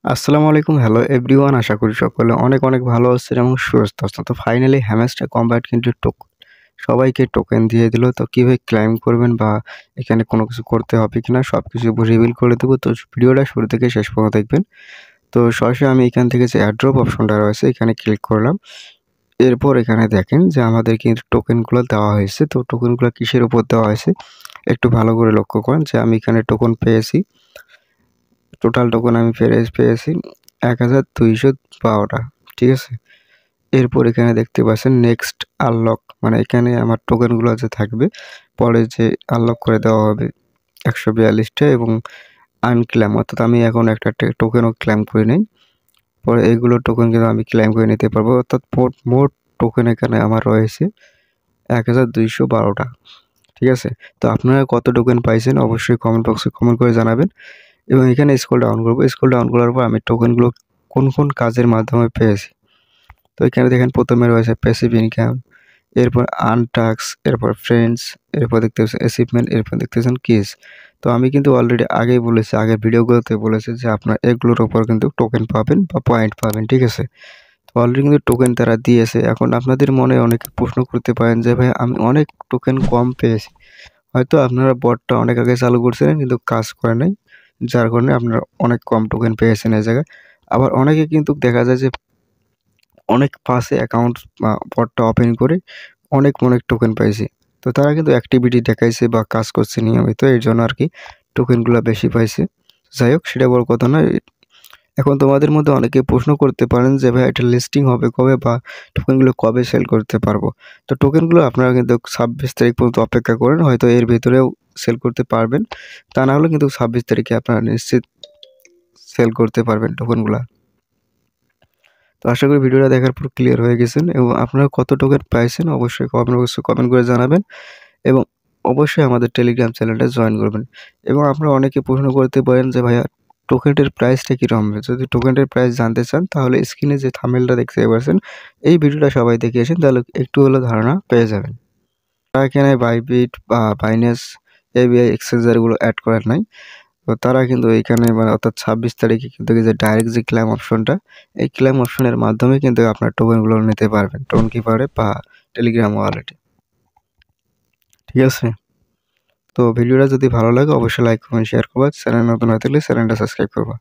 আসসালামু আলাইকুম। Hello everyone. আশা করি সকলে অনেক, অনেক ভালো আছেন এবং সুস্থ আছেন। তো ফাইনালি হ্যামস্টার কমব্যাট কিন্তু সবাইকে টোকেন দিয়ে দিল। তো কিভাবে ক্লাইম করবেন বা এখানে কোনো কিছু করতে হবে কিনা সবকিছু রিভিল করে দেব। তো ভিডিওটা শুরু থেকে শেষ পর্যন্ত দেখবেন। তো সরাসরি আমি এখান থেকে যে এয়ারড্রপ অপশনটা রয়েছে এখানে ক্লিক করলাম। এরপর এখানে দেখেন যে আমাদের কিন্তু টোকেনগুলো দেওয়া হয়েছে। তো টোকেনগুলো কিসের উপর দেওয়া হয়েছে একটু ভালো করে লক্ষ্য করেন যে আমি এখানে টোকন পেয়েছি। টোটাল টোকেন আমি পেয়েছি ১,২১২টা। ঠিক আছে? এরপর এখানে দেখতে পাচ্ছেন নেক্সট আনলক, মানে এখানে আমার টোকেনগুলো যে থাকবে পরে যে আনলক করে দেওয়া হবে ১৪২টা এবং আনক্লেম, অর্থাৎ আমি এখন একটা টোকেনও ক্লেম করি নাই। পরে এগুলো টোকেন কিন্তু আমি ক্লেম করে নিতে পারবো, অর্থাৎ মোট টোকেন এখানে আমার রয়েছে ১,২১২টা। ঠিক আছে? তো আপনারা কত টোকেন পাইছেন অবশ্যই কমেন্ট বক্সে কমেন্ট করে জানাবেন। এবং এখানে স্ক্রল ডাউন করব। স্ক্রল ডাউন করার পর আমি টোকেনগুলো কোন, কোন কাজের মাধ্যমে পেয়েছি। তো এখানে দেখেন ১ম এ রয়েছে প্যাসিভ ইনকাম, এরপর আর্ন টাস্ক, এরপর ফ্রেন্ডস, এরপর দেখতে পাচ্ছেন অ্যাচিভমেন্ট, এরপর দেখতেছেন কিস। তো আমি কিন্তু অলরেডি আগেই বলেছি, আগের ভিডিওগুলোতে বলেছি যে আপনার এগুলোর উপর কিন্তু টোকেন পাবেন বা পয়েন্ট পাবেন। ঠিক আছে? তো অলরেডি কিন্তু টোকেন তারা দিয়েছে। এখন আপনাদের মনে অনেকে প্রশ্ন করতে পারেন যে ভাই আমি অনেক টোকেন কম পেয়েছি। হয়তো আপনারা বটটা অনেক আগে চালু করছিলেন কিন্তু কাজ করে নাই। যার কারণে আপনারা অনেক কম টোকেন পেয়েছেন এই জায়গায়। আবার অনেকে কিন্তু দেখা যায় যে অনেক পাশে অ্যাকাউন্ট বটটা ওপেন করে অনেক, অনেক টোকেন পাইছে। তো তারা কিন্তু অ্যাক্টিভিটি দেখাইছে বা কাজ করছে নিয়মিত। এর জন্য আরকি টোকেনগুলা বেশি পাইছে। যাই হোক সেটা বড় কথা নয়। এখন তোমাদের মধ্যে অনেকে প্রশ্ন করতে পারেন যে ভাই এটা লিস্টিং হবে কবে বা টোকেনগুলো কবে সেল করতে পারবো? তো টোকেনগুলো আপনারা কিন্তু ২৬ তারিখ পর্যন্ত অপেক্ষা করেন। হয়তো এর ভেতরেও সেল করতে পারবেন। তা না হলে কিন্তু ২৬ তারিখে আপনারা নিশ্চিত সেল করতে পারবেন টোকেনগুলা। তো আশা করি ভিডিওটা দেখার পর ক্লিয়ার হয়ে গেছেন এবং আপনারা কত টোকেন পাইছেন অবশ্যই কমেন্ট বক্সে কমেন্ট করে জানাবেন এবং অবশ্যই আমাদের টেলিগ্রাম চ্যানেলটা জয়েন করবেন। এবং আপনারা অনেকে প্রশ্ন করতে পারেন যে ভাইয়া টোকেনটার প্রাইসটা কিরকম হবে? যদি টোকেনটার প্রাইস জানতে চান তাহলে স্ক্রিনে যে থাম্বনেইলটা দেখতে পাচ্ছেন এই ভিডিওটা সবাই দেখে আসেন, তাহলে একটু হলেও ধারণা পেয়ে যাবেন। তারা এখানে বাইবিট বা বাইন্যান্স এবিআই এক্সচেঞ্জার গুলো এড করার নাই। তো তারা কিন্তু এইখানে মানে অর্থাৎ ২৬ তারিখে কিন্তু এই যে ডাইরেক্ট যে ক্লেম অপশনটা, এই ক্লেম অপশনের মাধ্যমে কিন্তু আপনার টোকেনগুলো নিতে পারবেন টোন কিপারে বা টেলিগ্রাম ওয়ালেটে। ঠিক আছে? তো ভিডিওটা যদি ভালো লাগে অবশ্যই লাইক, কমেন্ট, শেয়ার করবা। চ্যানেল নতুন হয়ে থাকলে চ্যানেলটা সাবস্ক্রাইব করবা।